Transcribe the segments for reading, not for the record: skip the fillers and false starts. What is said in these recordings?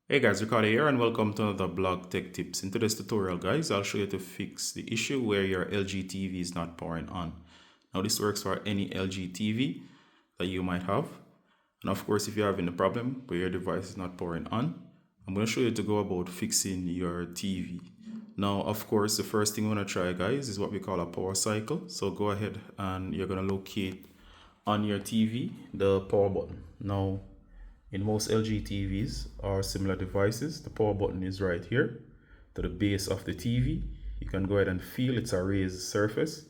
Hey guys, Ricardo here and welcome to another blog tech tips. In today's tutorial guys, I'll show you to fix the issue where your LG TV is not powering on. Now this works for any LG TV that you might have. And of course, if you're having a problem where your device is not powering on, I'm going to show you to go about fixing your TV. Now, of course, the first thing you want to try guys is what we call a power cycle. So go ahead and you're going to locate on your TV the power button. Now, in most LG TVs or similar devices, the power button is right here to the base of the TV. You can go ahead and feel it's a raised surface.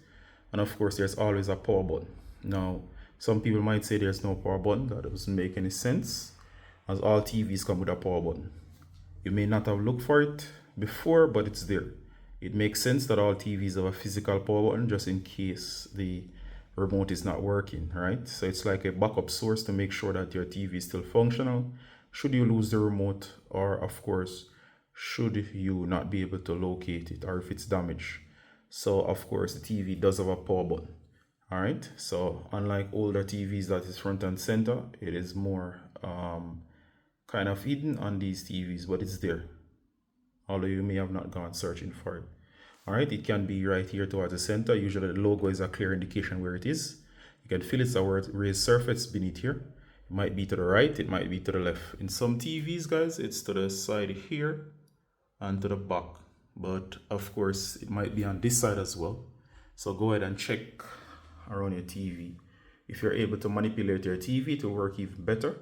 And of course, there's always a power button. Now, some people might say there's no power button. That doesn't make any sense, as all TVs come with a power button. You may not have looked for it before, but it's there. It makes sense that all TVs have a physical power button just in case the remote is not working, right? So it's like a backup source to make sure that your TV is still functional should you lose the remote, or of course should you not be able to locate it, or if it's damaged. So of course the TV does have a power button. All right, so unlike older TVs that is front and center, it is more kind of hidden on these TVs, but it's there, although you may have not gone searching for it. All right, it can be right here towards the center. Usually the logo is a clear indication where it is. You can feel it's a raised surface beneath here. It might be to the right, it might be to the left. In some TVs, guys, it's to the side here and to the back. But of course, it might be on this side as well. So go ahead and check around your TV. If you're able to manipulate your TV to work even better,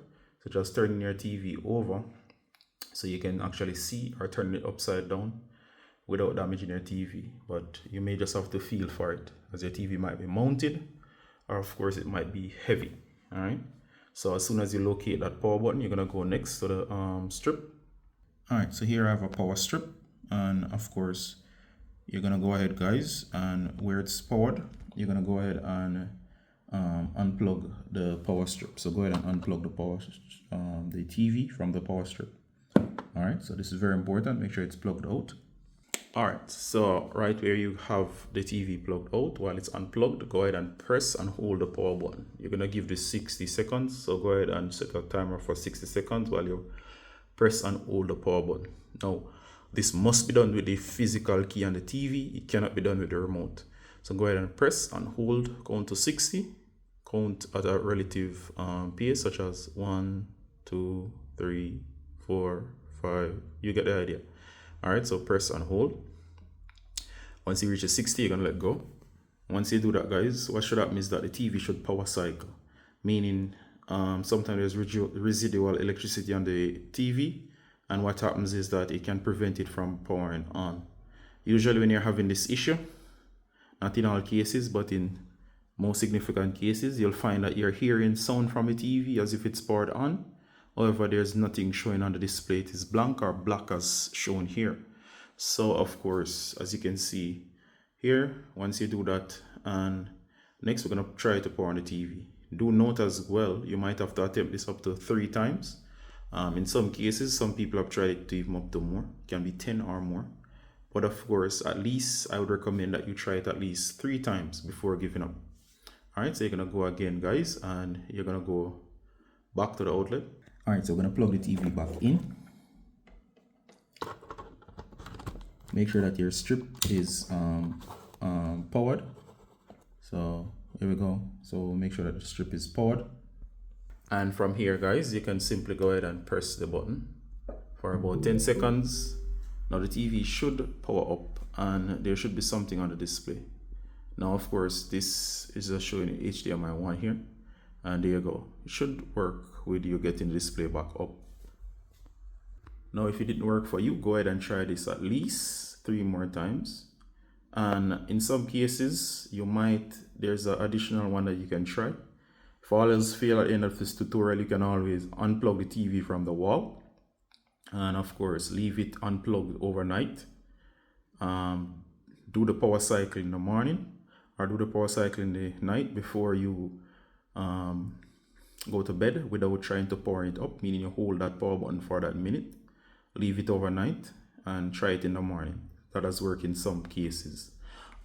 so just turning your TV over so you can actually see, or turn it upside down without damaging your TV. But you may just have to feel for it, as your TV might be mounted, or of course it might be heavy. All right, so as soon as you locate that power button, you're going to go next to the strip. All right, so here I have a power strip, and of course you're going to go ahead guys, and where it's powered, you're going to go ahead and unplug the power strip. So go ahead and unplug the TV from the power strip. All right, so this is very important. Make sure it's plugged out. All right, so right where you have the TV plugged out, while it's unplugged, go ahead and press and hold the power button. You're gonna give this 60 seconds. So go ahead and set a timer for 60 seconds while you press and hold the power button. Now, this must be done with the physical key on the TV. It cannot be done with the remote. So go ahead and press and hold, count to 60, count at a relative pace, such as 1, 2, 3, 4, 5. You get the idea. All right, so press and hold. Once you reach 60, you're gonna let go. Once you do that, guys, what should happen is that the TV should power cycle, meaning sometimes there's residual electricity on the TV, and what happens is that it can prevent it from powering on. Usually when you're having this issue, not in all cases, but in most significant cases, you'll find that you're hearing sound from the TV as if it's powered on. However, there's nothing showing on the display. It is blank or black as shown here. So of course, as you can see here, once you do that, and next we're going to try to power on the TV. Do note as well, you might have to attempt this up to 3 times. In some cases, some people have tried it to even up to more. It can be 10 or more. But of course, at least I would recommend that you try it at least 3 times before giving up. All right, so you're going to go again, guys, and you're going to go back to the outlet. All right, so we're gonna plug the TV back in. Make sure that your strip is powered. So here we go. So make sure that the strip is powered. And from here, guys, you can simply go ahead and press the button for about 10 seconds. Now the TV should power up, and there should be something on the display. Now, of course, this is just showing HDMI 1 here. And there you go. It should work with you getting the display back up. Now, if it didn't work for you, go ahead and try this at least 3 more times. And in some cases, there's an additional one that you can try. If all else fail at the end of this tutorial, you can always unplug the TV from the wall. And of course, leave it unplugged overnight. Do the power cycle in the morning, or do the power cycle in the night before you go to bed, without trying to power it up, meaning you hold that power button for that minute, leave it overnight, and try it in the morning. That has worked in some cases.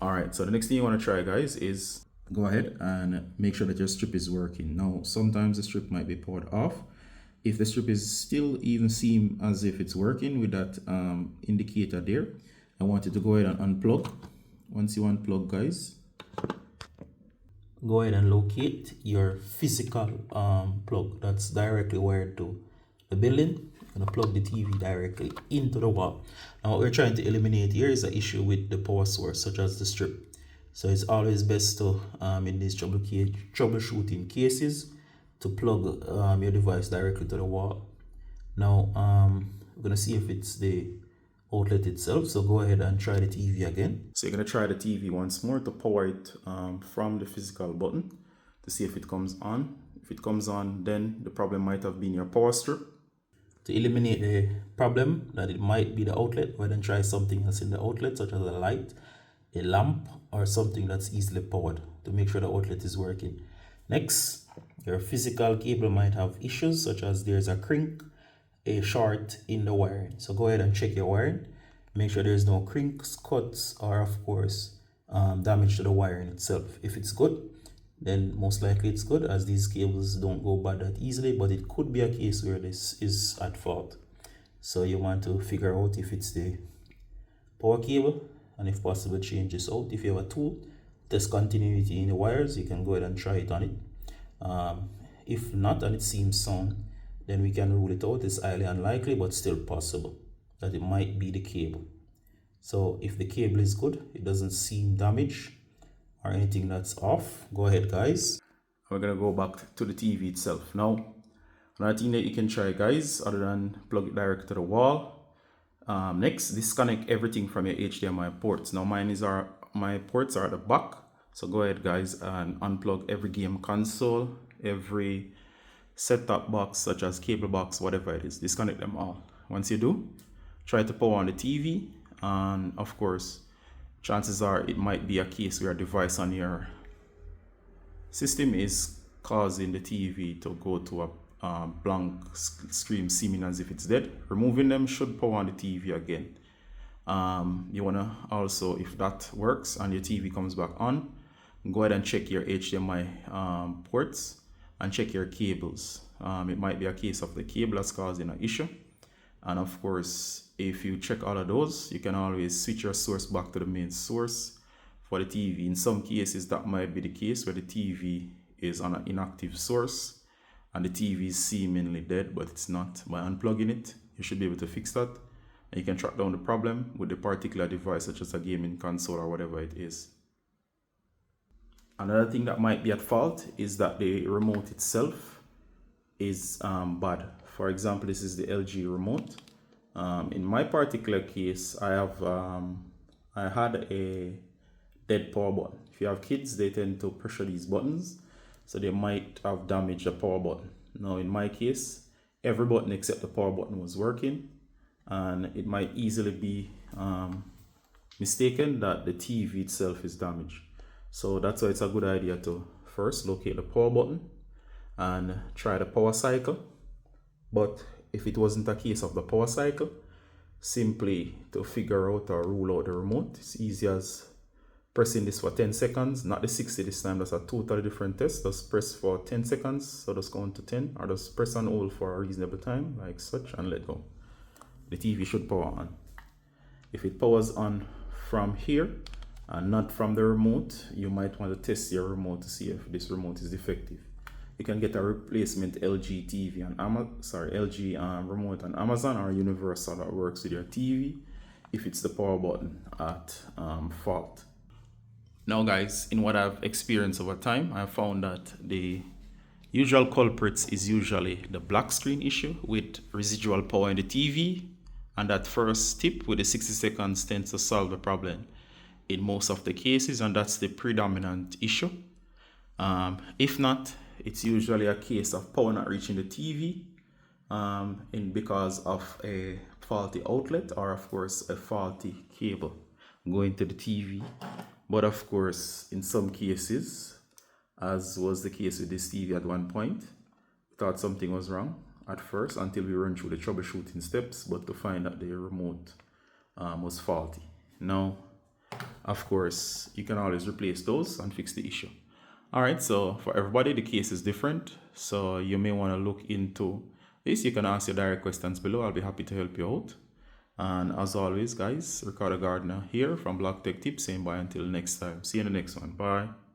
All right, so the next thing you want to try, guys, is go ahead and make sure that your strip is working. Now, sometimes the strip might be powered off. If the strip is still even seem as if it's working with that indicator there, I want you to go ahead and unplug. Once you unplug, guys, go ahead and locate your physical plug that's directly wired to the building. I'm going to plug the TV directly into the wall. Now what we're trying to eliminate here is an issue with the power source, such as the strip. So it's always best to, in these troubleshooting cases, to plug your device directly to the wall. Now we're going to see if it's the outlet itself. So go ahead and try the TV again. So you're going to try the TV once more to power it from the physical button to see if it comes on. If it comes on, then the problem might have been your power strip. To eliminate the problem that it might be the outlet, go ahead and try something else in the outlet, such as a light, a lamp, or something that's easily powered to make sure the outlet is working. Next, your physical cable might have issues, such as there's a crink, a short in the wiring. So go ahead and check your wiring. Make sure there's no crinks, cuts, or of course damage to the wiring itself. If it's good, then most likely it's good, as these cables don't go bad that easily, but it could be a case where this is at fault. So you want to figure out if it's the power cable, and if possible change this out. If you have a tool, test continuity in the wires, you can go ahead and try it on it. If not, and it seems sound, then we can rule it out. It's highly unlikely, but still possible that it might be the cable. So if the cable is good, it doesn't seem damaged or anything that's off, go ahead, guys. We're gonna go back to the TV itself. Now, another thing that you can try, guys, other than plug it direct to the wall, next, disconnect everything from your HDMI ports. Now my ports are at the back, so go ahead, guys, and unplug every game console, every set-top box, such as cable box, whatever it is. Disconnect them all. Once you do, try to power on the TV, and of course, chances are it might be a case where a device on your system is causing the TV to go to a blank screen, seeming as if it's dead. Removing them should power on the TV again. You want to also, if that works and your TV comes back on, go ahead and check your HDMI ports and check your cables. It might be a case of the cable that's causing an issue. And of course, if you check all of those, you can always switch your source back to the main source for the TV. In some cases, that might be the case where the TV is on an inactive source and the TV is seemingly dead, but it's not. By unplugging it, you should be able to fix that. And you can track down the problem with the particular device, such as a gaming console or whatever it is. Another thing that might be at fault is that the remote itself is bad. For example, this is the LG remote. In my particular case, I had a dead power button. If you have kids, they tend to pressure these buttons, so they might have damaged the power button. Now, in my case, every button except the power button was working, and it might easily be mistaken that the TV itself is damaged. So that's why it's a good idea to first locate the power button and try the power cycle. But if it wasn't a case of the power cycle, simply to figure out or rule out the remote, it's easy as pressing this for 10 seconds, not the 60 this time. That's a totally different test. Just press for 10 seconds, so just count to 10, or just press and hold for a reasonable time, like such, and let go. The TV should power on. If it powers on from here and not from the remote, you might want to test your remote to see if this remote is defective. You can get a replacement LG TV and LG remote on Amazon or Universal that works with your TV if it's the power button at fault. Now, guys, in what I've experienced over time, I found that the usual culprits is usually the black screen issue with residual power in the TV, and that first tip with the 60 seconds tends to solve the problem in most of the cases, and that's the predominant issue. If not, it's usually a case of power not reaching the TV because of a faulty outlet or, of course, a faulty cable going to the TV. But of course, in some cases, as was the case with this TV at one point, we thought something was wrong at first until we ran through the troubleshooting steps, but to find that the remote was faulty. Now, of course, you can always replace those and fix the issue. All right, so for everybody, the case is different. So you may want to look into this, you can ask your direct questions below. I'll be happy to help you out. And as always, guys, Ricardo Gardner here from Block Tech Tips saying bye until next time. See you in the next one. Bye.